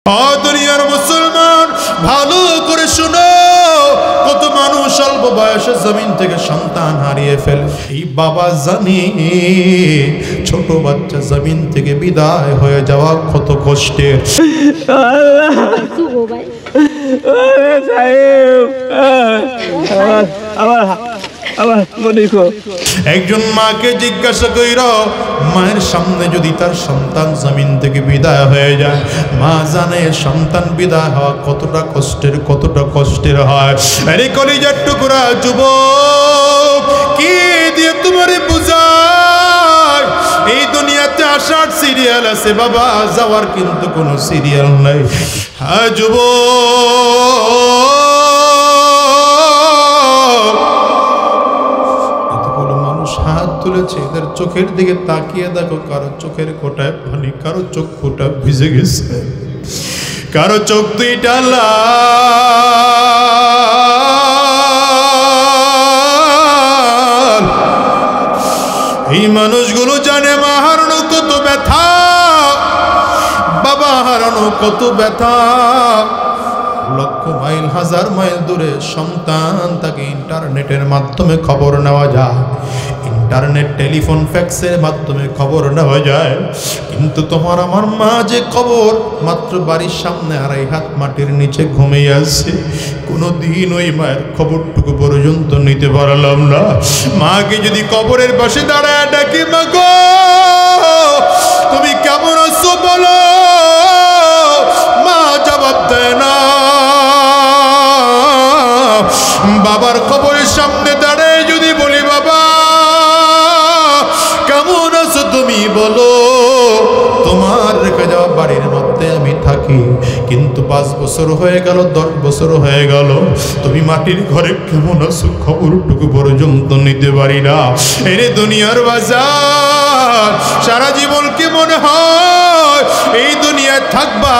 দুনিয়ার মুসলমান ভালো করে শুনো, কত মানুষ অল্প বয়সে জমিন থেকে সন্তান হারিয়ে ফেলে। এই বাবা জানে ছোট বাচ্চা জমিন থেকে বিদায় হয়ে যাওয়া কত কষ্টের। একজন মাকে জিজ্ঞাসা কইর, মায়ের সামনে যদি তার সন্তান জমিন থেকে বিদায় হয়ে যায়, মা জানে সন্তান বিদায় হওয়া কতটা কষ্টের হয়। আরে কলিজার টুকরা যুবক, কি দিয়ে তোমারে বুঝায়? এই দুনিয়াতে আসার সিরিয়াল আছে বাবা, যাওয়ার কিন্তু কোনো সিরিয়াল নাই। হ্যাঁ যুবক, হাত তুলেছে, এদের চোখের দিকে তাকিয়ে দেখো, কারো চোখের কোটায় পানি, কারো চোখ কোটা ভিজে গেছে, কারো চোখ দুইটা লাল। এই মানুষগুলো জানে মা হারানো কত ব্যথা, বাবা হারানো কত ব্যথা। লক্ষ মাইল হাজার মাইল দূরে সন্তান, তাকে ইন্টারনেটের মাধ্যমে খবর নেওয়া যায়, ইন্টারনেট টেলিফোন ফ্যাক্সের মাধ্যমে খবর নেওয়া যায়। কিন্তু তোমার আমার মা যে খবর মাত্র বাড়ির সামনে 2.5 হাত মাটির নিচে ঘুমিয়ে আছে, কোনোদিন ওই মায়ের খবরটুকু পর্যন্ত নিতে পারলাম না। মাকে যদি কবরের পাশে দাঁড়ায় ডাকি, মা গো তুমি কেমন আছো বলো, মা জবাব দেয় না। বাবার কবরের সামনে দাঁড়ায় যদি বলি, বাবা কেমন আছো তুমি বলো, তোমার রেখে যাওয়া বাড়ির মধ্যে আমি থাকি, কিন্তু 5 বছর হয়ে গেল, 10 বছর হয়ে গেল, তুমি মাটির ঘরে কেমন আছো খবরটুকু পর্যন্ত নিতে পারি না। এরে দুনিয়ার বাজার, সারা জীবন কি মনে হয় এই দুনিয়ায় থাকবা?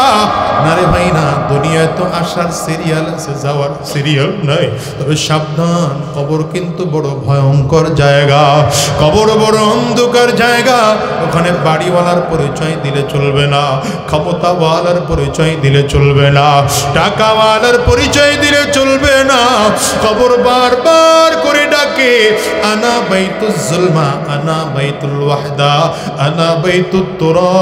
না রে ভাই না, দুনিয়ায় তো আসার সিরিয়াল আছে, যাওয়ার সিরিয়াল নাই। তবে সাবধান, কবর কিন্তু বড় ভয়ঙ্কর জায়গা, কবর বড় অন্ধকার জায়গা। ওখানে বাড়িওয়ালার পরিচয় দিলে চলবে না, ক্ষমতাওয়ালার পরিচয় দিলে চলবে না, টাকাওয়ালার পরিচয় দিলে চলবে না। কবর বারবার করে ডাকে, আনা বাইতুল জুলমা, আনা বাইতুল ওয়াহদা, আনা বাইতুত তুরাব।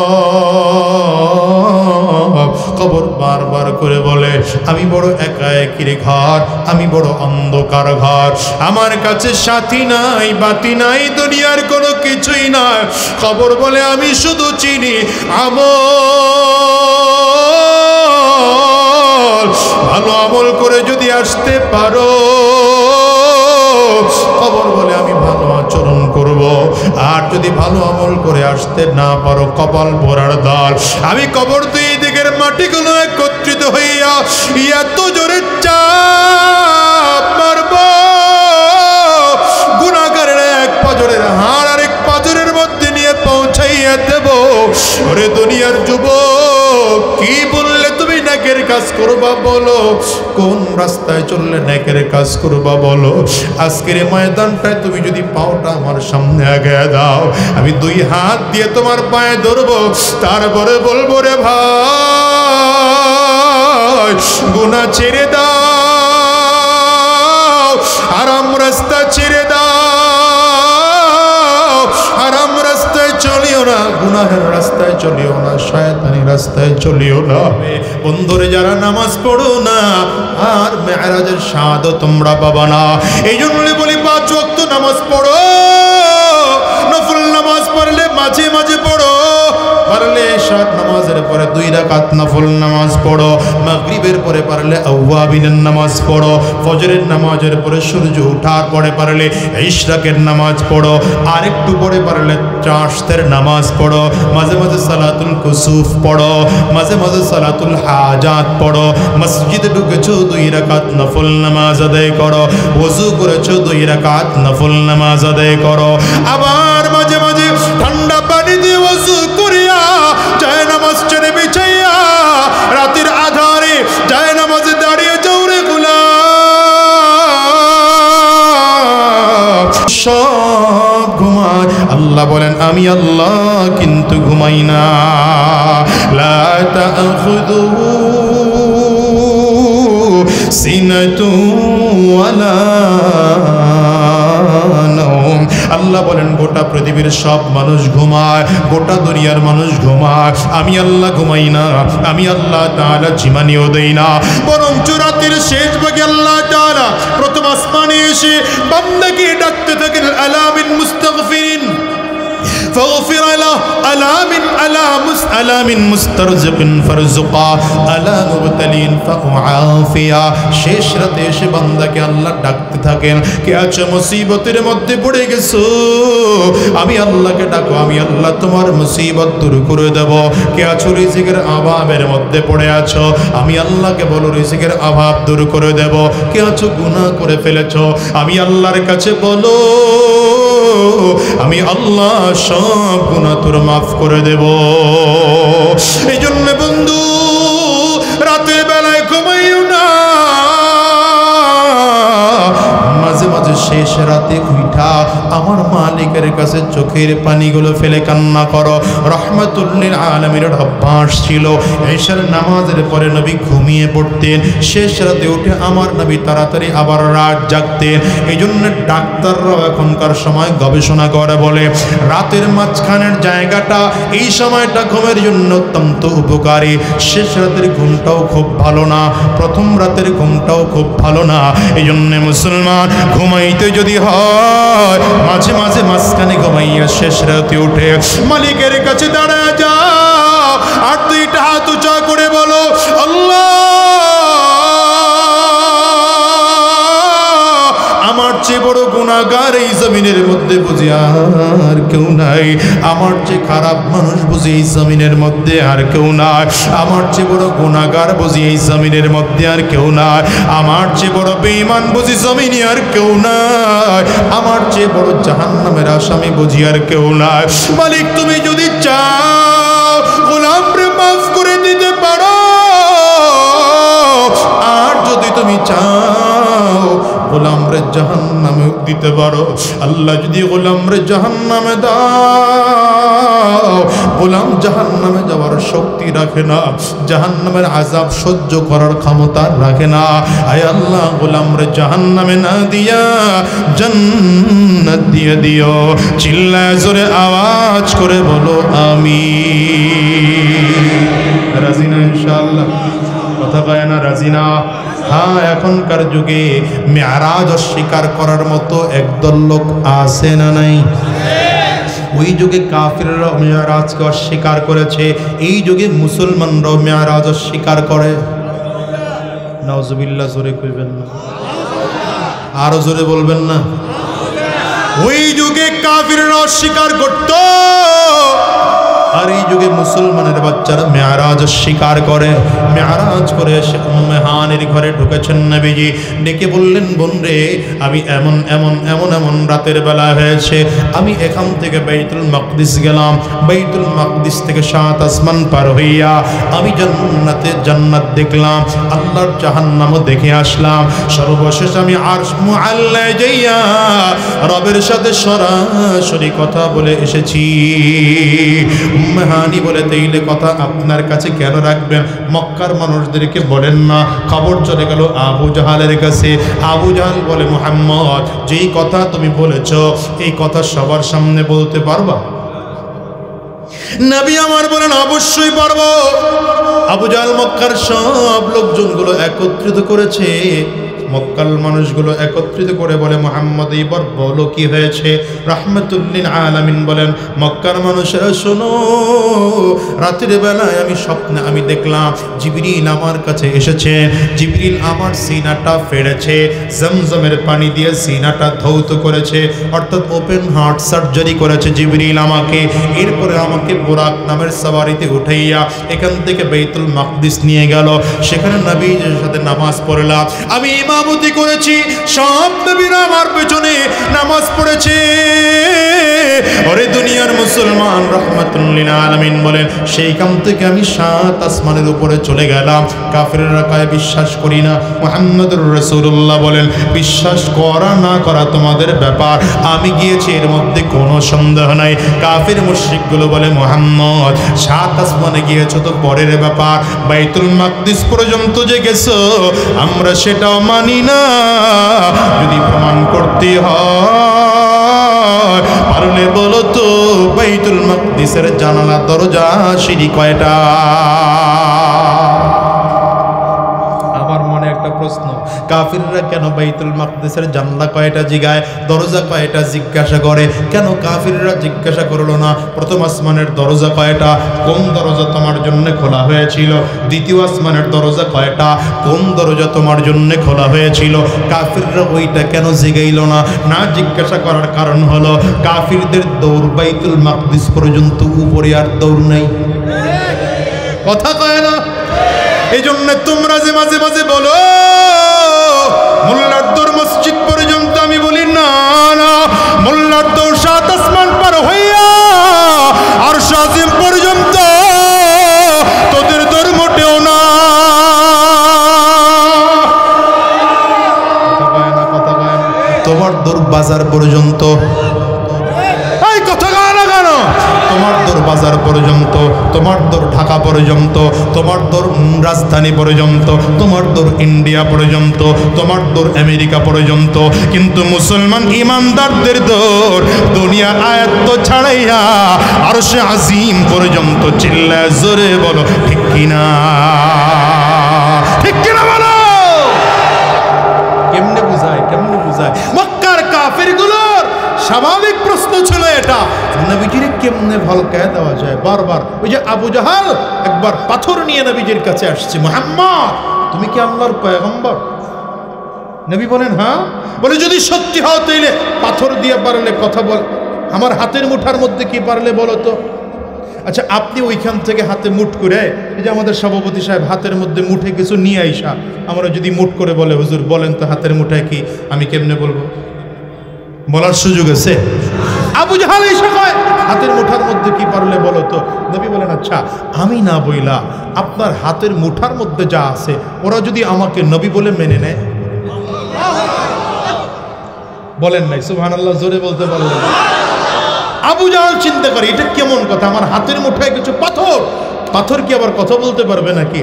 কবর বারবার করে বলে, আমি বড় একাকির ঘর, আমি বড় অন্ধকার ঘর, আমার কাছে সাথী নাই, বাতি নাই, দুনিয়ার কোনো কিছুই নাই। কবর বলে, আমি শুধু চিনি আমল, ভালো আমল করে যদি আসতে পারো, কবর বলে আমি ভালো আচরণ করব। আর যদি ভালো আমল করে আসতে না পারো, কপাল পোড়ার দল। আমি কবর 2 দিকের মাটিগুলো একত্রিত হইয়া এত জোরে চাপ মারব, গুনাহগারের এক পাজরের হাড় আরেক পাজরের মধ্যে নিয়ে পৌঁছাইয়া দেব। ওরে দুনিয়ার যুবক, কি বললে তুমি নেকের কাজ করবা বলো, কোন রাস্তায় চললে নেকের কাজ করবা বলো। আজকের ময়দানটায় তুমি যদি পাওটা আমার সামনে আগায়া দাও, আমি 2 হাত দিয়ে তোমার পায়ে ধরবো, তারপরে বলবো, রে ভাই গুনাহ ছেড়ে দাও, আরাম রাস্তা ছেড়ে দাও, আরাম রাস্তায় চলিও না, গুনাহের রাস্তায় চলিও না, শয়তানি রাস্তায় চলিও না। বন্ধুরে যারা নামাজ পড়ো না, আর মেরাজের স্বাদ তোমরা পাবা না। এই জন্য বলি 5 ওয়াক্ত নামাজ পড়ো, নফল নামাজ পড়লে মাঝে মাঝে পড়ো, পারলে এশার নামাজের পরে 2 রাকাত নফল নামাজ পড়ো, মাগরিবের পরে পারলে আওয়াবিনের নামাজ পড়ো, ফজরের নামাজের পরে সূর্য ওঠার পরে পারলে ইশরাকের নামাজ পড়ো, আর একটু পরে পারলে চাশতের নামাজ পড়ো, মাঝে মাঝে সালাতুল কুসুফ পড়ো, মাঝে মাঝে সালাতুল হাজাত পড়ো। মসজিদে ঢুকেছো 2 রাকাত নফল নামাজ আদায় করো, ওযু করেছো 2 রাকাত নফল নামাজ আদায় করো। আবার মাঝে মাঝে ঠান্ডা পানি দিয়ে ওযু করিয়া যায় নামাজ ছেড়ে বিছাইয়া রাতের আধারে যায় নামাজে দাঁড়িয়ে যাও রে গোলাম। সব ঘুমায়, আল্লাহ বলেন আমি আল্লাহ কিন্তু ঘুমাই না। লা তাখুযুহু সিনাতু ওয়ালা নাওম। আল্লাহ বলেন গোটা পৃথিবীর সব মানুষ ঘুমায়, গোটা দুনিয়ার মানুষ ঘুমায়, আমি আল্লাহ ঘুমাই না, আমি আল্লাহ তাআলা জিমানিও দেই না। বরং রাতের শেষ ভাগে আল্লাহ তাআলা প্রথম আসমানে এসে বান্দাকে ডাকতে থাকেন, আলা মিন মুস্তাগফিরিন فاغفر له ألا من مسترزق فارزقا ألا مبتلين فأعافيا। শেষ রাতে এসে বান্দাকে আল্লাহ ডাকতে থাকেন, কে আছো মুসিবতের মধ্যে পড়ে গেছো, আমি আল্লাহকে ডাকো, আমি আল্লাহ তোমার মুসিবত দূর করে দেব। কে আছো রিজিকের অভাবের মধ্যে পড়ে আছো, আমি আল্লাহকে বলো রিজিকের অভাব দূর করে দেব। কে আছো গুনাহ করে ফেলেছো, আমি আল্লাহর কাছে বলো, আমি আল্লাহ সব গুনাহ তোর মাফ করে দেব। এই জন্য বন্ধু রাতের বেলায় ঘুমাইও না, মাঝে মাঝে শেষ রাতে উঠা আমার মালিকের কাছে চোখের পানিগুলো ফেলে কান্না করো। রহমাতুল লিল আলামিনের অভ্যাস ছিল এশার নামাজের পরে নবী ঘুমিয়ে পড়তেন, শেষ রাতে উঠে আমার নবী তাড়াতাড়ি আবার রাত জাগতেন। এই জন্য ডাক্তাররাও এখনকার সময় গবেষণা করে বলে রাতের মাঝখানের জায়গাটা, এই সময়টা ঘুমের জন্য অত্যন্ত উপকারী। শেষ রাতের ঘুমটাও খুব ভালো না, প্রথম রাতের ঘুমটাও খুব ভালো না। এই জন্য মুসলমান ঘুমাইতে যদি হয় মাঝে মাঝে মাঝখানে ঘুমাইয়া শেষ রাতে উঠে মালিকের কাছে দাঁড়ায় যাও আর দুইটা হাত উঁচা করে বলো, আল্লাহ আমার চেয়ে বড় গুনাহগার এই জমিনের মধ্যে বুঝি আর কেউ নাই, আমার চেয়ে খারাপ মানুষ বুঝি এই জমিনের মধ্যে আর কেউ নাই, আমার চেয়ে বড় গুনাহগার বুঝি এই জমিনের মধ্যে আর কেউ নাই, আমার চেয়ে বড় বেঈমান বুঝি জমিনে আর কেউ নাই, আমার চেয়ে বড় জাহান্নামের আসামি বুঝি আর কেউ নাই। মালিক তুমি যদি চাও গোলামরে মাফ করে দিতে পারো, আর যদি তুমি চাও গোলামরে জাহান্নামে দিতে পারো। আল্লাহ যদি গোলামরে জাহান্নামে দাও, গোলাম জাহান্নামে যাওয়ার শক্তি রাখে না, জাহান্নামের আযাব সহ্য করার ক্ষমতা রাখে না। আয় আল্লাহ গোলামরে জাহান্নামে না দিয়া জান্নাত দিয়ে দিও। চিল্লায় জোরে আওয়াজ করে বলো আমিন। রাজি না ইনশাআল্লাহ? কথা কয় না রাজি না? হ্যাঁ, এখনকার যুগে মেরাজ অস্বীকার করার মতো একদল লোক আছে না নাই? ওই যুগে কাফিররা মেরাজকে অস্বীকার করেছে, এই যুগে মুসলমানরাও মেরাজ অস্বীকার করে। নাউজুবিল্লাহ, জোরে কইবেন না, আরো জোরে বলবেন না। ওই যুগে কাফিররা অস্বীকার করত, আর এই যুগে মুসলমানের বাচ্চারা মেরাজ স্বীকার করে। মেরাজ করে এসে উম্মে হানির ঘরে ঢুকেছেন নবীজি, ডেকে বললেন, বোন রে, আমি এমন এমন এমন এমন রাতের বেলা হয়েছে, আমি এখান থেকে বাইতুল মাকদিস গেলাম, বাইতুল মাকদিস থেকে 7 আসমান পার হইয়া আমি জান্নাত দেখলাম, আল্লাহর জাহান্নামও দেখে আসলাম, সর্বশেষ আমি আরশ মুআল্লায় যাইয়া রবের সাথে সরাসরি কথা বলে এসেছি। উম্মে হানি বলে, তাইলে কথা আপনার কাছে কেন রাখবেন? মক্কার মানুষদেরকে বলেন না। খবর চলে গেল আবু জাহালের কাছে। আবু জাহাল বলে, মুহাম্মদ যেই কথা তুমি বলেছ এই কথা সবার সামনে বলতে পারবা? নবী আমার বলেন, অবশ্যই পারবো। আবু জাহাল মক্কার সব লোকজনগুলো একত্রিত করেছে, মক্কার মানুষগুলো একত্রিত করে বলে, মুহাম্মদ এইবার বলো কি হয়েছে? রাহমাতুল লিল আলামিন বলেন, মক্কার মানুষেরা শোনো, রাতের বেলায় আমি স্বপ্নে আমি দেখলাম জিবরিল আমার কাছে এসেছে, জিবরিল আমার সিনাটা ফেড়েছে, জমজমের পানি দিয়ে সিনাটা ধৌত করেছে, অর্থাৎ ওপেন হার্ট সার্জারি করেছে জিবরিল আমাকে। এরপরে আমাকে বুরাক নামের সওয়ারিতে উঠাইয়া এখান থেকে বাইতুল মাকদিস নিয়ে গেল, সেখানে নবীর সাথে নামাজ পড়লাম, আমি ইমামতি করেছি, সব নবীরা আমার পেছনে নামাজ পড়েছে। ওরে দুনিয়ার মুসলমান, রাহমাতুল লিল আলামিন বলেন, সেইখান থেকে আমি 7 আসমানের উপরে চলে গেলাম। কাফেররা কয় বিশ্বাস করি না। মুহাম্মদুর রাসূলুল্লাহ বলেন বিশ্বাস করা না করা তোমাদের ব্যাপার, আমি গিয়েছি এর মধ্যে কোনো সন্দেহ নাই। কাফের মুশরিকগুলো বলে মুহাম্মদ 7 আসমানে গিয়েছো তো পরের ব্যাপার, বাইতুল মাকদিস পর্যন্ত যে গেছো আমরা সেটাও মানি না। যদি প্রমাণ করতে হয় পারলে বলো তো বাইতুল মাকদিসের জানালা দরজা সিঁড়ি কয়টা? আমার মনে একটা প্রশ্ন, কাফিররা কেন বাইতুল মাকদিসের জানলা কয়টা জিগায়, দরজা কয়টা জিজ্ঞাসা করে? কেন কাফিররা জিজ্ঞাসা করলো না প্রথম আসমানের দরজা কয়টা, কোন দরজা তোমার জন্য খোলা হয়েছিল? দ্বিতীয় আসমানের দরজা কয়টা, কোন দরজা তোমার জন্য খোলা হয়েছিল? কাফিররা ওইটা কেন জিগাইল না? না জিজ্ঞাসা করার কারণ হলো কাফিরদের দৌড় বাইতুল মাকদিস পর্যন্ত, উপরে আর দৌড় নেই। কথা কয় না? এই জন্য তোমরা যে মাঝে মাঝে বলো মোল্লার দৌড় মসজিদ পর্যন্ত, আমি বলি না না, মোল্লার দৌড় 7 আসমান পার হইয়া আর শাজিম পর্যন্ত, তোদের দৌড় মোটেও না। কথা কয় না? তোমার দৌড় বাজার পর্যন্ত। এই কথা কয় না কেন? তোমার দৌড় বাজার পর্যন্ত, তোমার দৌড় ঢাকা পর্যন্ত, তোমার দৌড় রাজধানী পর্যন্ত, তোমার দৌড় ইন্ডিয়া পর্যন্ত, তোমার দৌড় আমেরিকা পর্যন্ত। কিন্তু মুসলমান ইমানদারদের দৌড় দুনিয়ার আয়াত ছাড়াইয়া আরশে আজিম পর্যন্ত। চিল্লায় জোরে বলো ঠিক কিনা? ঠিক কিনা বলো? কেমনে বুঝায়, কেমনে বুঝায়? মক্কার কাফেরগুলোর স্বাভাবিক প্রশ্ন ছিল এটা, নবীজির কেমনে ভলকায় দেওয়া যায়। বারবার ওই যে আবু জাহাল একবার পাথর নিয়ে নবীজির কাছে আসছে, মুহাম্মদ তুমি কি আল্লাহর পয়গম্বর? নবী বলেন হ্যাঁ। বলে যদি সত্যি হও তাইলে পাথর দিয়ে পারলে কথা বল, আমার হাতের মুঠার মধ্যে কি পারলে বলো তো। আচ্ছা আপনি ওইখান থেকে হাতে মুঠ করে, এই যে আমাদের সভাপতি সাহেব হাতের মধ্যে মুঠে কিছু নিয়ে আইসা আমরা যদি মুঠ করে বলে হুজুর বলেন তো হাতের মুঠায় কি, আমি কেমনে বলবো? বলার সুযোগ আছে? আবু জাহাল এসে কয় হাতের মুঠার মধ্যে কি পারলে বলো তো। নবী বলেন আচ্ছা আমি না বইলা আপনার হাতের মুঠার মধ্যে যা আছে ওরা যদি আমাকে নবী বলে মেনে নেয়? বলেন নাই সুবহানাল্লাহ, জোরে বলতে পারলেন? আবু জাহাল চিন্তা করে এটা কেমন কথা, আমার হাতের মুঠায় কিছু পাথর, পাথর কি আবার কথা বলতে পারবে নাকি?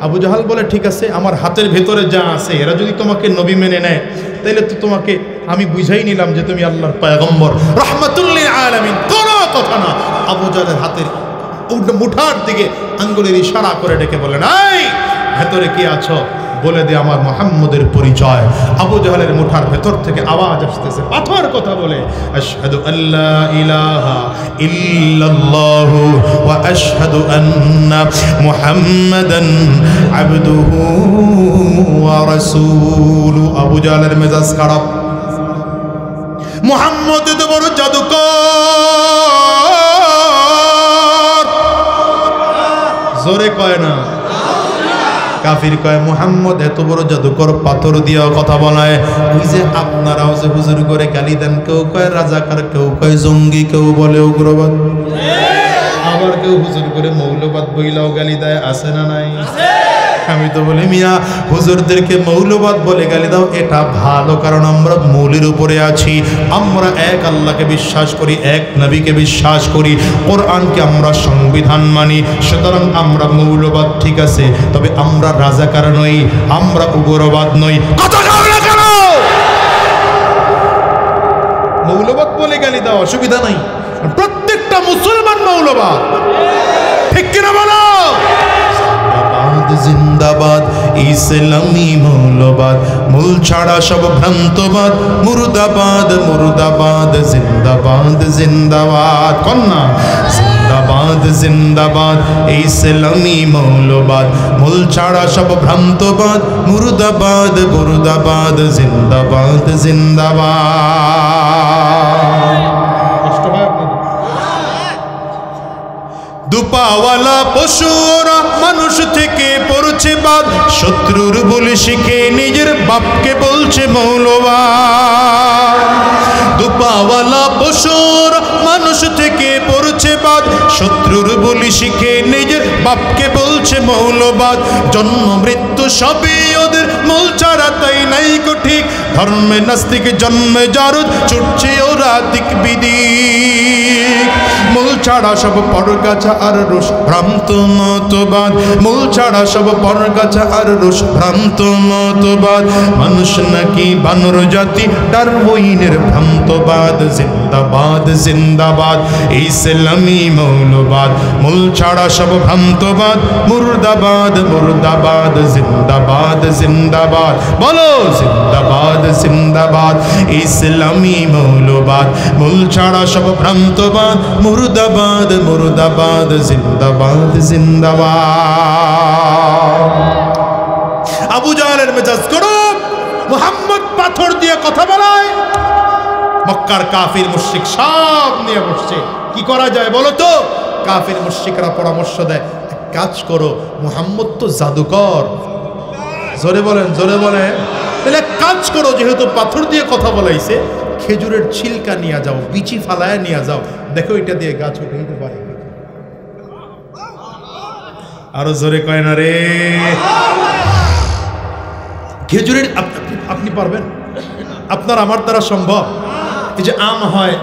আবু জাহাল বলে ঠিক আছে আমার হাতের ভেতরে যা আছে এরা যদি তোমাকে নবী মেনে নেয় তাইলে তো তোমাকে আমি বুঝাই নিলাম যে তুমি আল্লাহর পয়গম্বর রাহমাতুল লিল আলামিন। কোনো কথা না। আবু জাহালের হাতের মুঠার দিকে আঙ্গুলের ইশারা করে ডেকে বলেন এই ভেতরে কি আছো বলে দে আমার মুহাম্মদের পরিচয়। আবু জাহালের মুঠার ভেতর থেকে আওয়াজ আসতেছে পাথর কথা বলে, আশহাদু আল্লা ইলাহা ইল্লাল্লাহু ওয়া আশহাদু আন্না মুহাম্মাদান আবদুহু ওয়া রাসূলু। আবু জাহালের মেজাজ খারাপ, মুহাম্মদ এত বড় জাদুকর, জোরে কয় না? কাফির কয় মুহাম্মদ এত বড় জাদুকর পাথর দিয়া কথা বলায়। ওই যে আপনারাও যে হুজুর করে গালি দেন, কেউ কয় রাজাকার, কেউ কয় জঙ্গি, কেউ বলে উগ্রবাদ, আবার কেউ হুজুর করে মৌলবাদ বইলাও গালি দেয়, আছে না নাই? আমি তো বলি মিয়া হুজুরদেরকে মৌলবাদ বলে গালি দাও এটা ভালো, কারণ আমরা মৌলের উপরে আছি, আমরা এক আল্লাহকে বিশ্বাস করি, এক নবীকে বিশ্বাস করি, কোরআনকে আমরা সংবিধান মানি। সুতরাং আমরা মৌলবাদ ঠিক আছে, তবে আমরা রাজাকার নই, আমরা উগ্রবাদ নই। কথা বলো না কেন? মৌলবাদ বলে গালি দাও অসুবিধা নাই, প্রত্যেকটা মুসলমান মৌলবাদ, ঠিক কিনা বলো? জিন্দাবাদ ইসলামী মৌলবাদ, মূল ছাড়া সব ভ্রান্তবাদ, মুর্দাবাদ মুর্দাবাদ, জিন্দাবাদ জিন্দাবাদ, কন্যা জিন্দাবাদ জিন্দাবাদ ইসলামী মৌলবাদ, মূল ছাড়া সব ভ্রান্তবাদ, মুর্দাবাদ মুর্দাবাদ, জিন্দাবাদ জিন্দাবাদ। কষ্ট হয় আপনাদের? দুপাওয়ালা পশুরা মানুষ থেকে পড়ছে বাদ, শত্রুর বলে শিখে নিজের বাপকে বলছে মৌলবাদ। দুপাওয়ালা পশুরা মানুষ থেকে পড়ছে বাদ, শত্রুর বলি শিখে নিজের বাপকে বলছে মৌলবাদ। জন্ম মৃত্যু সবই ওদের, মূল ছাড়া তাই নাই কো ঠিক। ধর্মে নাস্তিক জন্মে জারুদ, ছুটছে ওরা দিক বিদিক। মূল ছাড়া সব পরগাছা আর রোষ ভ্রান্ত মতবাদ। মূল ছাড়া সব পরগাছা আর রোষ ভ্রান্ত মতবাদ। মানুষ নাকি বানর জাতি, ডারউইনের ভ্রান্তবাদ। জিন্দাবাদ জিন্দাবাদ ইসলামী মৌলবাদ। মূল ছাড়া সব ভ্রান্তবাদ। মুর্দাবাদ মুর্দাবাদ জিন্দাবাদ জিন্দাবাদ। বলো জিন্দাবাদ জিন্দাবাদ ইসলামী মৌলবাদ। মূল ছাড়া সব ভ্রান্তবাদ। মুর্দাবাদ মুর্দাবাদ জিন্দাবাদ জিন্দাবাদ। আবু জাহলের মেজাজ গরম, মুহাম্মদ পাথর দিয়ে কথা বলায়। মক্কার কাফির মুশরিক সব নিয়ে বসছে, কি করা যায় বলো তো? কাফির মুশরিকরা পরামর্শ দেয়, এক কাজ করো, মুহাম্মদ তো জাদুকর। জোরে বলেন জোরে বলেন। তাহলে এক কাজ করো, যেহেতু পাথর দিয়ে কথা বলাইছে, খেজুরের ছিলকা নিয়ে যাও, বিচি ফালায় নিয়ে যাও, দেখো এটা দিয়ে গাছ উঠে দিতে পারে। আরো জোরে কয় না রে। খেজুরের আপনি পারবেন? আপনার আমার দ্বারা সম্ভব? এই যে আম হয়,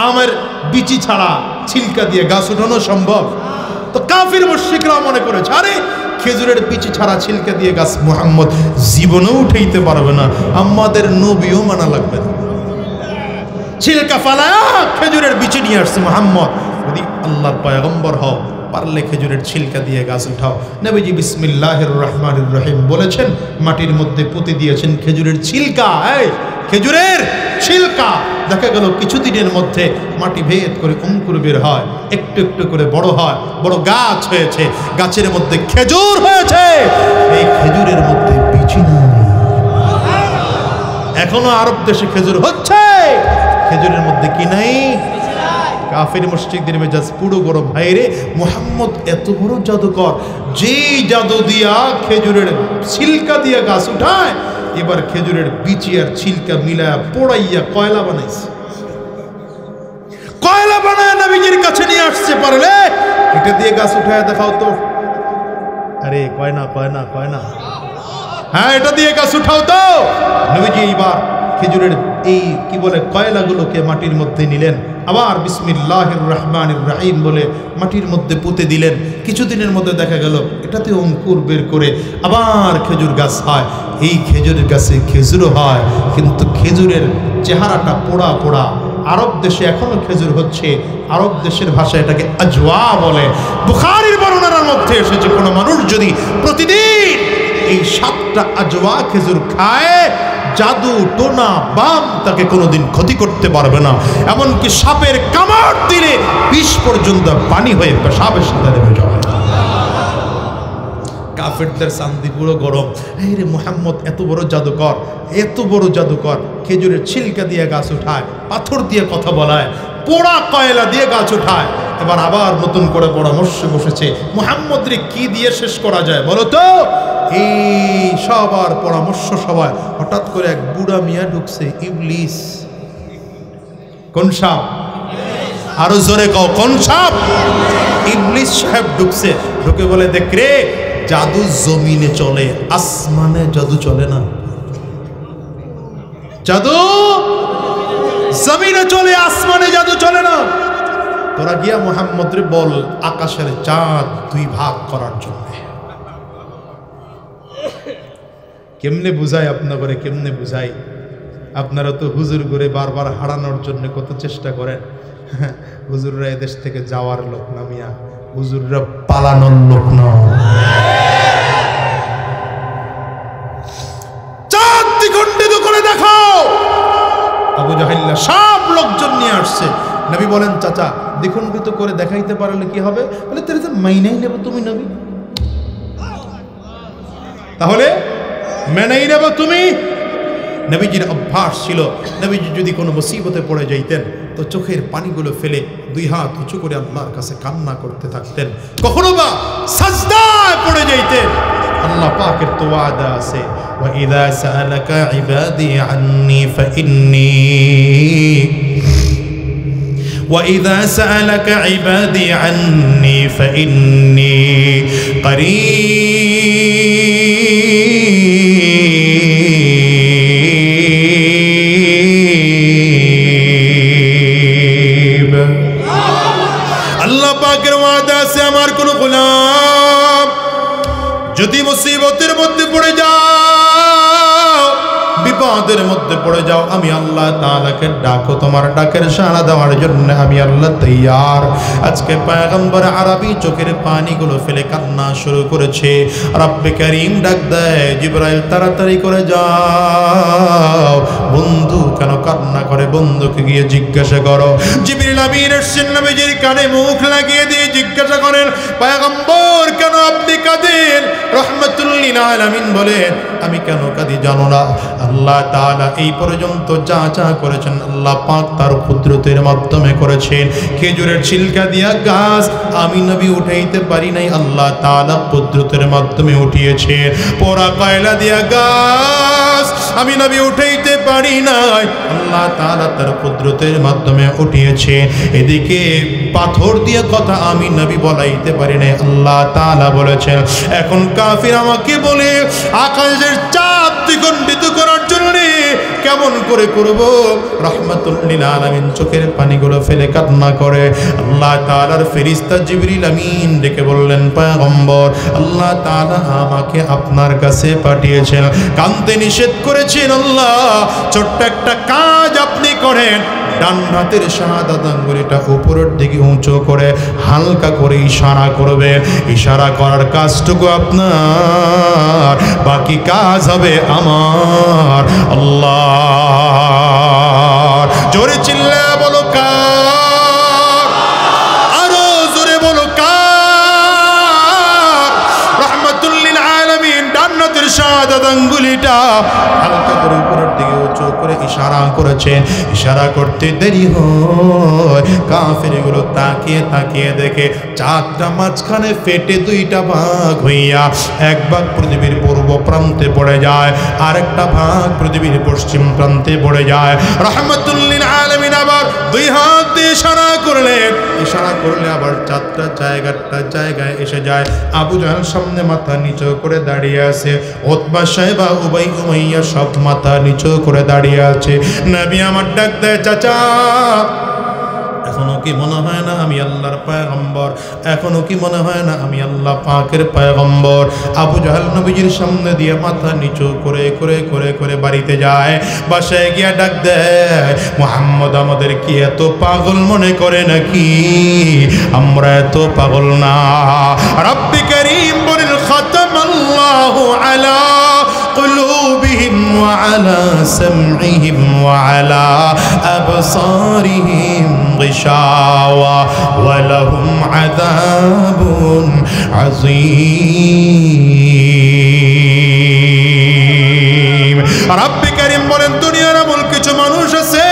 আমের বিচি ছাড়া ছিলকা দিয়ে গাছ উঠানো সম্ভব? তো কাফির মুশরিকরা মনে করেছে, আরে খেজুরের বিচি ছাড়া ছিলকা দিয়ে গাছ মুহাম্মদ জীবনেও উঠাইতে পারবে না, আমাদের নবীও মানা লাগবে না। ছিলকা ফালায়া খেজুরের বিচি নিয়ে আসছে মুহাম্মদ। যদি আল্লাহর পয়গম্বর হও, পারলে খেজুরের ছিলকা দিয়ে গাছ উঠাও। নবীজি বিসমিল্লাহির রহমানির রহিম বলেছেন, মাটির মধ্যে পুঁতে দিয়েছেন খেজুরের ছিলকা। এই খেজুরের ছিলকা, দেখা গেল কিছুদিনের মধ্যে মাটি ভেদ করে অঙ্কুর বের হয়, একটু একটু করে বড় হয়, বড় গাছ হয়েছে, গাছের মধ্যে খেজুর হয়েছে। এই খেজুরের মধ্যে বিচি নাই। এখনো আরব দেশে খেজুর হচ্ছে, খেজুরের মধ্যে কি নাই? কাফির মুশরিকদের মেজাজ পুরো গরম। ভাইরে, মুহাম্মদ এত বড় জাদুকর, যেই জাদু দিয়া খেজুরের ছিলকা দিয়া গাছ উঠায়, এবার খেজুরের বিচি আর ছিলকা মিলায়া পোড়াইয়া কয়লা বানাইছে। কয়লা বানায় নবীজির কাছে নিয়ে আসছে, পারলে এটা দিয়ে গাছ উঠায় দেখাও তো। আরে কয় না কয় না কয় না, হ্যাঁ এটা দিয়ে গাছ উঠাও তো। নবীজি এইবার খেজুরের এই কি বলে কয়লাগুলোকে মাটির মধ্যে নিলেন, আবার বিসমিল্লাহির রহমানির রহিম বলে মাটির মধ্যে পুঁতে দিলেন। কিছুদিনের মধ্যে দেখা গেল এটাতে অঙ্কুর বের করে আবার খেজুর গাছ হয়। এই খেজুরের গাছে খেজুরও হয়, কিন্তু খেজুরের চেহারাটা পোড়া পোড়া। আরব দেশে এখনো খেজুর হচ্ছে, আরব দেশের ভাষায় এটাকে আজওয়া বলে। বুখারীর বর্ণনার মধ্যে এসেছে, কোনো মানুষ যদি প্রতিদিন এই 7টা আজওয়া খেজুর খায়, জাদু টোনা বাম তাকে কোনোদিন ক্ষতি করতে পারবে না। এমনকি সাপের কামড় দিলে বিষ পর্যন্ত পানি হয়ে পেশাবের সাথে নেমে যাবে। কাফেরদের চান্দি পুরো গরম। এই রে, মুহাম্মদ এত বড় জাদুকর, এত বড় জাদুকর, খেজুরের ছিলকা দিয়ে গাছ উঠায়, পাথর দিয়ে কথা বলায়, পোড়া কয়লা দিয়ে গাছ উঠায়। এবার আবার নতুন করে পরামর্শ বসেছে, মুহাম্মদরে কি দিয়ে শেষ করা যায় বলো তো? এই সবার পরামর্শ সবাই, হঠাৎ করে এক বুড়া মিয়া ঢুকছে, ইবলিস। কোন সাপ? আরো জোরে কও, কোন সাপ? ইবলিস সাহেব ঢুকছে, ঢুকে বলে, দেখ রে, জাদু জমিনে চলে, আসমানে জাদু চলে না। জাদু জমিনে চলে, আসমানে জাদু চলে না। তোরা গিয়া মুহাম্মদরে বল আকাশের চাঁদ 2 ভাগ করার জন্য। কেমনে বুঝাই আপনাদের, কেমনে বুঝাই? আপনারা তো হুজুর করে বারবার হারানোর জন্য কত চেষ্টা করেন। হুজুররা এদেশ থেকে যাওয়ার লোক না মিয়া, হুজুররা পালানোর লোক না। চাঁদ দ্বিখণ্ডিত করে দেখাও। আবু জাহেল সব লোকজন নিয়ে আসছে। নবী বলেন, চাচা দ্বিখণ্ডিত করে দেখাইতে পারলে কি হবে? বলে, তোর তো মাইনাই নেব তুমি নবী, তাহলে মেনেই নেব তুমি। নবীজির অভ্যাস ছিল, নবীজি যদি কোনো মুসিবতে পড়ে যাইতেন তো চোখের পানিগুলো ফেলে 2 হাত উঁচু করে আল্লাহর কাছে কান্না করতে থাকতেন। কখনো বা সাজদায় পড়ে যাইতেন। আল্লাহ পাকের তো ওয়াদা আছে, ওয়া ইযা সাআলাকা ইবাদি আন্নী ফাইন্নী وإذا سألك عبادي عني فإني قريب আল্লাহ পাকের ওয়াদা আছে আমার কোন গোলাম যদি মুসিবতের মধ্যে পড়ে যাও বিপদের মধ্যে পড়ে যাও আমি আল্লাহ তাআলাকে ডাকো তোমার ডাকের সাড়া দেওয়ার জন্য আমি আল্লাহ তৈয়ার আজকে পয়গম্বর আরবি চোখের পানিগুলো ফেলে কান্না শুরু করেছে রব্বে কারীম ডাক দেয় জিবরাইল তাড়াতাড়ি করে যাও বন্ধু কেন কান্না করে বন্ধুকে গিয়ে জিজ্ঞাসা করো জিবরিল আমিন এসেছেন নবীজির কানে মুখ লাগিয়ে দিয়ে জিজ্ঞাসা করেন পয়গম্বর কেন আপনি কাঁদেন রহমাতুল লিল আলামিন বলেন আমি কেন কাঁদি জানো না আল্লাহ তাআলা এই পর্যন্ত যা যা করেছেন আল্লাহ পাক তার কুদরতের মাধ্যমে করেছেন খেজুরের ছিলকা দিয়া গাছ আমি নবী উঠাইতে পারি নাই আল্লাহ তাআলা কুদরতের মাধ্যমে উঠিয়েছে পোড়া কয়লা দিয়া গাছ আমি নবী উঠাইতে পারি নাই আল্লাহ তাআলা তার কুদরতের মাধ্যমে উঠিয়েছে এদিকে পাথর দিয়ে কথা আমি নবী বলাইতে পারি নাই আল্লাহ তাআলা বলেছেন এখন কাফির আমাকে বলে আকাশের চাঁদ দ্বিখণ্ডিত করার জন্য কেমন করে করব রহমাতুল লিল আলামিন চোখের পানিগুলো ফেলে কান্না করে আল্লাহ তাআলার ফেরেশতা জিবরিল আমিন ডেকে বললেন পয়গম্বর আল্লাহ তাআলা আমাকে আপনার কাছে পাঠিয়েছেন কাঁদতে নিষেধ করেছেন আল্লাহ ছোট্ট একটা কাজ আপনি করেন ডান হাতের শাহাদাত আঙ্গুলটা উপরের দিকে উঁচু করে হালকা করে ইশারা করবে ইশারা করার কাজটুকু আপনার বাকি কাজ হবে আমার আল্লাহ জোরে চিল্লা বলো কার আরো জোরে বলো কার রহমাতুল লিল আলামিন ডান হাতের শাহাদাত আঙ্গুলটা হালকা করে উপরের দিকে উঁচু করে ইশারা করেছেন ইশারা করতে দেরি হয় কাফেরগুলো তাকিয়ে তাকিয়ে দেখে চাঁদটা মাঝখানে ফেটে দুইটা ভাগ হইয়া এক ভাগ পৃথিবীর পূর্ব প্রান্তে পড়ে যায় আরেকটা ভাগ পৃথিবীর পশ্চিম প্রান্তে পড়ে যায় রহমাতুল লিল আলামিন আবার দুই হাত দিয়ে ইশারা করলেন ইশারা করলে আবার চাঁদটা জায়গায় এসে যায় আবু জাহেল সামনে মাথা নিচু করে দাঁড়িয়ে আছে উতবা সাইবা উবাই উমাইয়া সব মাথা নিচু করে দাঁড়িয়ে আছে নবী আমার ডাক দেয় চাচা এখনো কি মনে হয় না আমি আল্লাহর পয়গম্বর এখনো কি মনে হয় না আমি আল্লাহ পাকের পয়গম্বর আবু জাহেল নবীজির সামনে দিয়ে মাথা নিচু করে করে করে করে বাড়িতে যায় বাসায় গিয়া ডাক দেয় মুহাম্মদ আমাদের কি এত পাগল মনে করে নাকি আমরা এত পাগল না রব্বি কারীম বলেন খাতামাল্লাহু আলা قلوبهم وعلى سمعهم وعلى أبصارهم غشاوة ولهم عذاب عظيم رب كريم বলেন দুনিয়ার এমন কিছু মানুষ আছে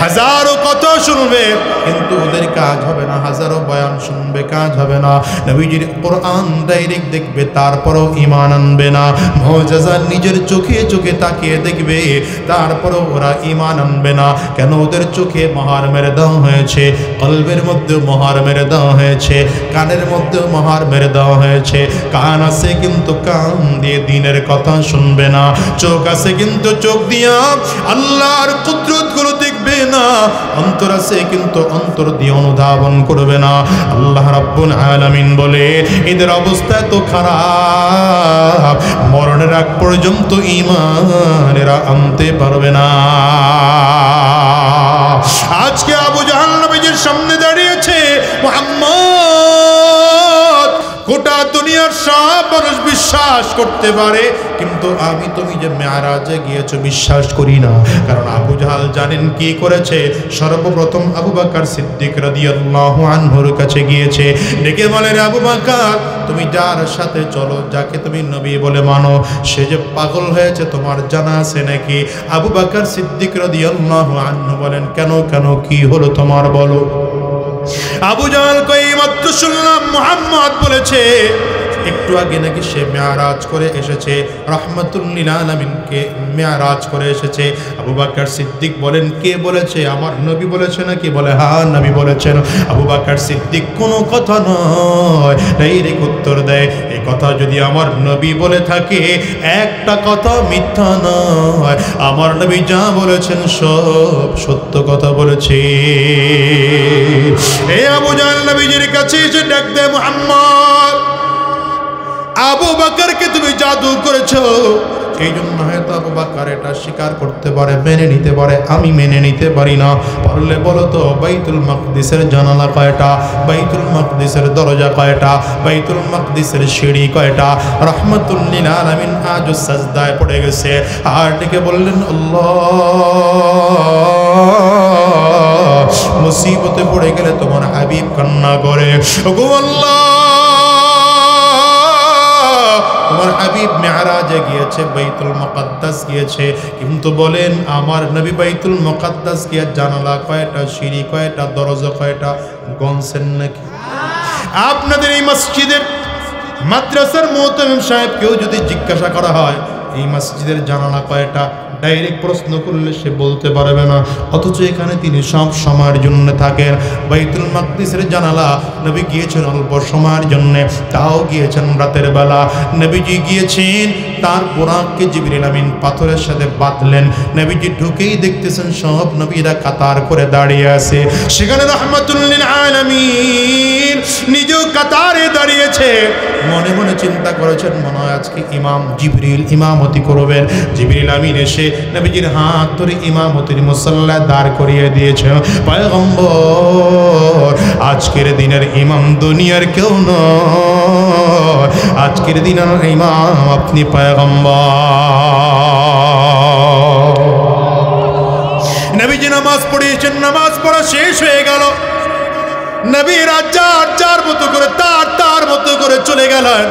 হাজারো কথা শুনবে কিন্তু ওদের কাজ হবে না হাজারো বয়ান শুনবে কাজ হবে না নবীজির কোরআন ডাইরেক্ট দেখবে তারপরও ঈমান আনবে না মুআজিজা নিজের চোখে চোখে তাকিয়ে দেখবে তারপরও ওরা ঈমান আনবে না কেন ওদের চোখে মোহর মেরে দেওয়া হয়েছে কলবের মধ্যে মোহর মেরে দেওয়া হয়েছে কানের মধ্যে মোহর মেরে দেওয়া হয়েছে কান আছে কিন্তু কান দিয়ে দ্বীনের কথা শুনবে না চোখ আছে কিন্তু চোখ দিয়া আল্লাহর কুদরতগুলো দেখবে না অন্তর আছে কিন্তু অন্তর দিয়ে অনুধাবন করবে না আল্লাহ রাব্বুল আলামিন বলে এদের অবস্থা তো খারাপ মরণের আগ পর্যন্ত ঈমান এরা আনতে পারবে না আজকে আবু জাহেল নবীজির সামনে দাঁড়িয়েছে মুহাম্মদ গোটা দুনিয়ার সব মানুষ বিশ্বাস করতে পারে কিন্তু আমি তুমি যে মেরাজে গিয়েছো বিশ্বাস করি না কারণ আবু জাহেল জানেন কি করেছে সর্বপ্রথম আবু বকর সিদ্দিক রাদিয়াল্লাহু আনহুর কাছে গিয়েছে ডেকে বলেন আবু বকর তুমি যার সাথে চলো যাকে তুমি নবী বলে মানো সে যে পাগল হয়েছে তোমার জানা আছে নাকি আবু বকর সিদ্দিক রাদিয়াল্লাহু আনহু বলেন কেন কেন কি হলো তোমার বলো আবু জাহেল কই মাত্র শুনলাম মুহাম্মদ বলেছে একটু আগে নাকি সে মেয়ারাজ করে এসেছে, রাহমাতুল লিল আলামিনকে মেয়ারাজ করে এসেছে। আবু বকর সিদ্দিক বলেন, কে বলেছে? আমার নবী বলেছে নাকি? বলে হ্যাঁ নবী বলেছেন। আবু বকর সিদ্দিক কোনো কথা নয় ডাইরেক্ট উত্তর দেয়, এই কথা যদি আমার নবী বলে থাকে একটা কথা মিথ্যা নয়, আমার নবী যা বলেছেন সব সত্য কথা বলেছে। এই আবু জাহল নবীজির কাছে এসে ডাক দেয়, মুহাম্মদ, আবু বকরকে তুমি জাদু করেছো। এই জন্য হয়তো আবু বকর এটা স্বীকার করতে পারে, মেনে নিতে পারে, আমি মেনে নিতে পারি না। পারলে বলো তো বাইতুল মাকদিসের জানালা কয়টা, বাইতুল মাকদিসের দরজা কয়টা, বাইতুল মাকদিসের সিঁড়ি কয়টা? রাহমাতুল লিল আলামিন আজও সাজদায় পড়ে গেছে আর ডেকে বললেন, আল্লাহ, মুসিবতে পড়ে গেলে তোমার হাবিব কান্না করে, ওগো আল্লাহ, তোমার হাবিব মেরাজে গিয়েছে, বাইতুল মুকাদ্দাস গিয়েছে, কিন্তু বলেন আমার নবী বাইতুল মুকাদ্দাস গিয়ে জানালা কয়টা, সিঁড়ি কয়টা, দরজা কয়টা গনছেন নাকি? আপনাদের এই মসজিদের মাদ্রাসার মুতামিম সাহেব কেউ যদি জিজ্ঞাসা করা হয় এই মসজিদের জানালা কয়টা, ডাইরেক্ট প্রশ্ন করলে সে বলতে পারবে না, অথচ এখানে তিনি সব সময়ের জন্য থাকেন। বাইতুল মাকদিসের জানালা নবী গিয়েছেন অল্প সময়ের জন্য, তাও গিয়েছেন রাতের বেলা। নবীজি গিয়েছেন, তার বোরাককে জিবরিল আমিন পাথরের সাথে বাঁধলেন। নবীজি ঢুকেই দেখতেছেন সব নবীরা কাতার করে দাঁড়িয়ে আছে। সেখানে রাহমাতুল লিল আলামিন নিজেও কাতারে দাঁড়িয়েছে। মনে মনে চিন্তা করেছেন, মনে হয় আজকে ইমাম জিবরিল ইমামতি করবেন। জিবরিল আমিন এসে নবীজির হাত ধরে ইমামতির মুসাল্লায় দাঁড় করিয়ে দিয়েছেন। পয়গম্বর, আজকের দিনের ইমাম দুনিয়ার কেউ নয়, আজকের দিনের ইমাম আপনি পয়গম্বর। নবীজি নামাজ পড়িয়েছেন, নামাজ পড়া শেষ হয়ে গেল। নবী যার মতো করে তার মতো করে চলে গেলেন।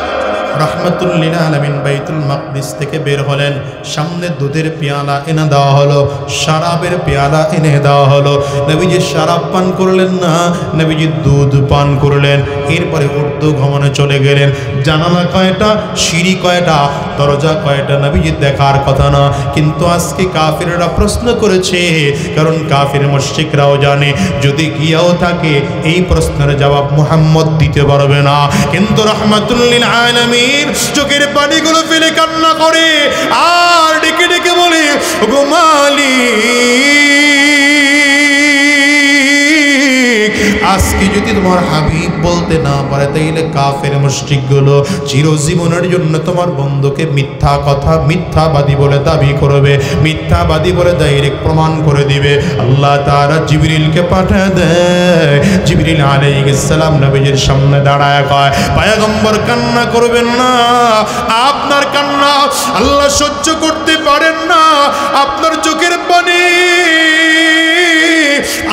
রাহমাতুল লিল আলামিন বাইতুল মাকদিস থেকে বের হলেন। সামনে দুধের পেয়ালা এনে দেওয়া হলো, শরাবের পেয়ালা এনে দেওয়া হলো। নবীজি শরাব পান করলেন না, নবীজি দুধ পান করলেন। এরপরে উর্দু ভ্রমণে চলে গেলেন। জানালা কয়টা, সিঁড়ি কয়টা, দরজা কয়টা নবীজি দেখার কথা না, কিন্তু আজকে কাফিররা প্রশ্ন করেছে, কারণ কাফির মুশরিকরাও জানে যদি গিয়াও থাকে এই প্রশ্নের জবাব মুহাম্মদ দিতে পারবে না। কিন্তু রাহমাতুল লিল আলামিন চোখের পানিগুলো ফেলে কান্না করে আর ডেকে ডেকে বলে, ওগো মালিক, আজকে যদি তোমার হাবিব বলতে না পারে তাইলে কাফের মুশরিকগুলো চিরজীবনের জন্য তোমার বন্ধুকে মিথ্যা কথা, মিথ্যাবাদী বলে দাবি করবে, মিথ্যাবাদী বলে ডাইরেক্ট প্রমাণ করে দিবে। আল্লাহ তাআলা জিবরিলকে পাঠিয়ে দেয়। জিবরিল আলাইহিস সালাম নবীজির সামনে দাঁড়ায় কয়, পয়গম্বর কান্না করবেন না, আপনার কান্না আল্লাহ সহ্য করতে পারেন না, আপনার চোখের পানি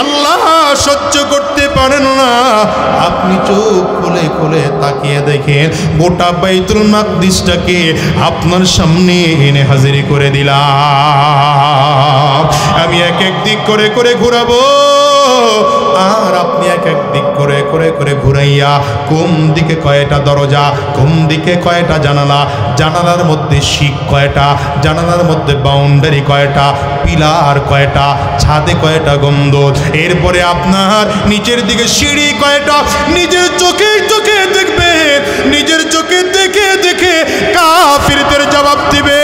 আল্লাহ সহ্য করতে পারেন না। আপনি চোখ খুলে খুলে তাকিয়ে দেখেন গোটা বাইতুল মাকদিসটাকে আপনার সামনে এনে হাজিরি করে দিলাম। আমি এক এক দিক করে করে ঘুরাবো আর আপনি এক এক দিক করে করে করে ঘুরাইয়া কোন দিকে কয়টা দরজা, কোন দিকে কয়টা জানালা, জানালার মধ্যে শিক কয়টা, জানালার মধ্যে বাউন্ডারি কয়টা, পিলার কয়টা, ছাদে কয়টা গম্বুজ, এরপরে আপনার নিচের দিকে সিঁড়ি কয়টা, নিজের চোখে চোখে দেখবে, নিজের চোখে দেখে দেখে কাফিরদের জবাব দিবে।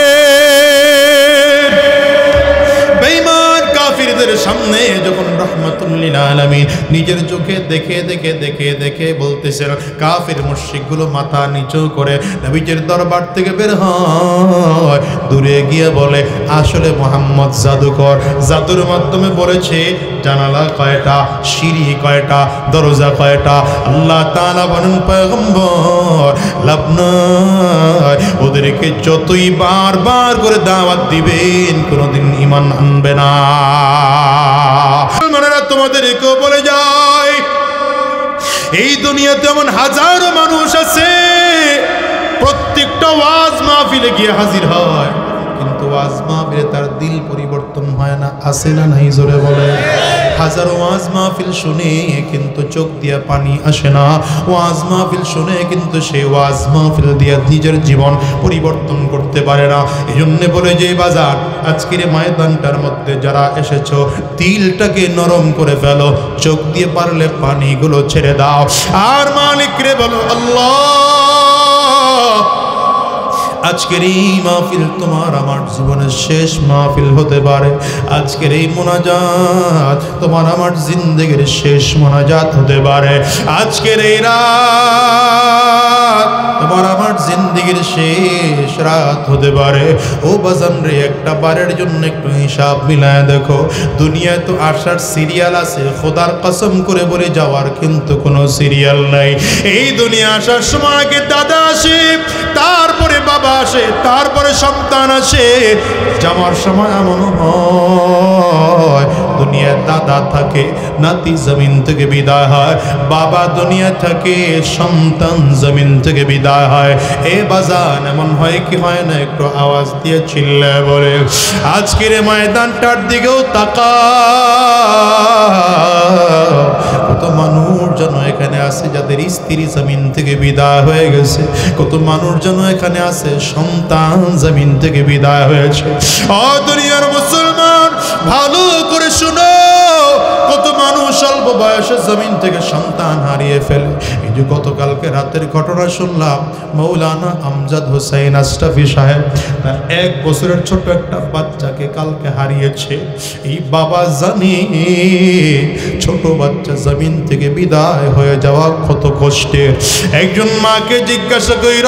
বেঈমান কাফিরদের সামনে যখন রাহমাতুল লিল আলামিন নিজের চোখে দেখে দেখে দেখে দেখে বলতেছেন, কাফির মুশরিকগুলো মাথা নিচু করে নবীজির দরবার থেকে বের হয়, দূরে গিয়ে বলে, আসলে মুহাম্মদ জাদুকর, জাদুর মাধ্যমে বলেছে জানালা কয়টা, সিঁড়ি কয়টা, দরজা কয়টা। আল্লাহ তাআলা বলেন, পয়গম্বর লাভ নাই, ওদেরকে যতই বারবার করে দাওয়াত দিবেন কোনোদিন ঈমান আনবে না। মুসলমানেরা তোমাদেরকেও বলে যায়, এই দুনিয়াতে এমন হাজারো মানুষ আছে প্রত্যেকটা ওয়াজ মাহফিলে গিয়ে হাজির হয়, কিন্তু ওয়াজ মাহফিলে তার দিল পরিবর্তন হয় না, আসে না নাই? জোরে বলে। হাজারো ওয়াজ মাহফিল শুনে কিন্তু চোখ দিয়া পানি আসে না, ওয়াজ মাহফিল শুনে কিন্তু সে ওয়াজ মাহফিল দিয়া নিজের জীবন পরিবর্তন করতে পারে না। এই জন্য বলে যে বাজার আজকের ময়দানটার মধ্যে যারা এসেছো, দিলটাকে নরম করে ফেলো, চোখ দিয়ে পারলে পানিগুলো ছেড়ে দাও, আর মালিক রে বলো আল্লাহ, আজকের এই মাহফিল তোমার আমার জীবনের শেষ মাহফিল হতে পারে। আজকের এই মোনাজাত তোমার আমার জিন্দেগির শেষ মোনাজাত হতে পারে। আজকের এই রাত তোমার আমার জিন্দেগির শেষ রাত হতে পারে। ও বাজান রে, একটা বারের জন্য একটু হিসাব মিলায় দেখো, দুনিয়ায় তো আসার সিরিয়াল আছে, খোদার কসম করে বলে যাওয়ার কিন্তু কোনো সিরিয়াল নাই। এই দুনিয়া আসার সময় আগে দাদা আসে, তারপরে বাবা আসে, তারপরে সন্তান আসে। যাওয়ার সময় এমন হয় দুনিয়ায় দাদা থাকে, নাতি জমিন থেকে বিদায় হয়, বাবা দুনিয়া থাকে, সন্তান জমিন থেকে বিদায় হয়। এ বাজান এমন হয় কি হয় না? একটু আওয়াজ দিয়ে চিল্লায় বলে। আজকের ময়দানটার দিকেও তাকা, কত মানুষ যেন এখানে আছে যাদের স্ত্রী জমিন থেকে বিদায় হয়ে গেছে, কত মানুষ যেন এখানে আছে সন্তান জমিন থেকে বিদায় হয়েছে। ও দুনিয়ার মুসলমান, ভালো করে শুনো, কত মানুষ অল্প বয়সে জমিন থেকে সন্তান হারিয়ে ফেলে। এই যে গতকালকে রাতের ঘটনা শুনলাম, মৌলানা আমজাদ হোসেন আশরাফি সাহেব তার 1 বছরের ছোট একটা বাচ্চাকে কালকে হারিয়েছে। এই বাবা জানে ছোট বাচ্চা জমিন থেকে বিদায় হয়ে যাওয়া কত কষ্টের। একজন মাকে জিজ্ঞাসা কইর,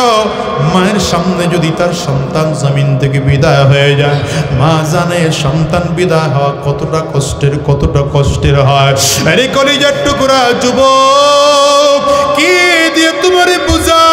মায়ের সামনে যদি তার সন্তান জমিন থেকে বিদায় হয়ে যায়, মা জানে সন্তান বিদায় হওয়া কতটা কষ্টের, কতটা কষ্টের হয়। আরে কলিজার টুকরা যুবক, কি দিয়ে তোমারে বুঝা